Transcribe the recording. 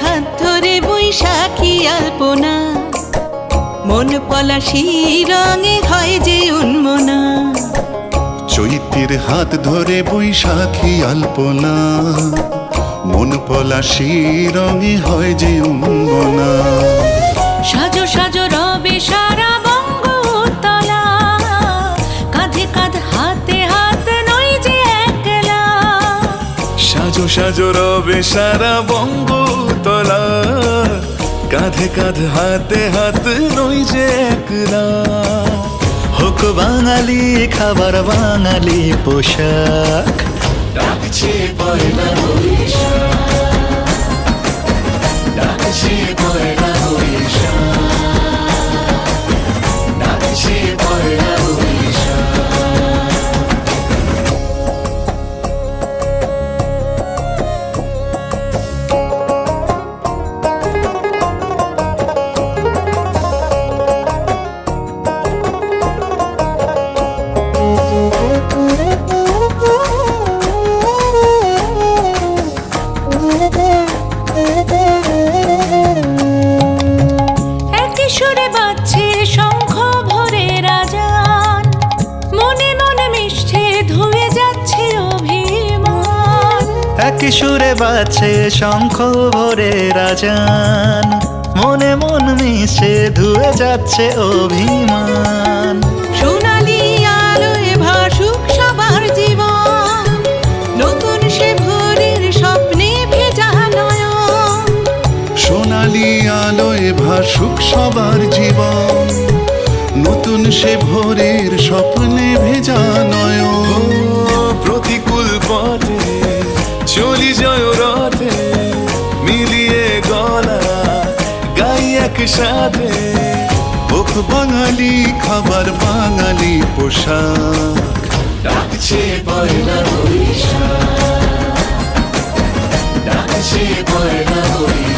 হাত ধরে বৈশাখী আলপনা, মন পলাশি রঙে হয় যে উন্মনা। চৈত্রের হাত ধরে বৈশাখী আলপনা, মন পলাশি রঙে হয় যে উন্মনা। সাজো সাজো রবে সারা বঙ্গতলা, কাঁধে কাঁধ হাতে হাত নই যে একলা। সাজো সাজো রবে সারা বঙ্গতলা, কাঁধে কাঁধ হাতে হাত নই যে একলা। হোক বাঙালি খাবার বাঙালি পোশাক, ডাকছে পয়লা বৈশাখ, ডাকছে পয়লা বৈশাখ, ডাকছে পয়লা বৈশাখ। একই সুরে বাজছে শঙ্খ ভরে রাজান, মনে মনে মিশছে ধুয়ে যাচ্ছে অভিমান। একই সুরে বাজছে শঙ্খ ভরে রাজান, মনে মন মিশে ধুয়ে যাচ্ছে অভিমান। সোনালি আলোয় ভাসুক সবার জীবন, নতুন সে ভোরের স্বপ্নে ভেজা নয়ন। সোনালি আলোয় ভাসুক সবার জীবন, নতুন সে ভোরের স্বপ্নে ভেজা নয়ন। প্রতিকূল পথে চলি জয় রথে, মিলিয়ে গলা গাই একসাথে। হোক বাঙালি খাবার বাঙালি পোশাক, ডাকছে পয়লা বৈশাখ, ডাকছে পয়লা বৈশাখ।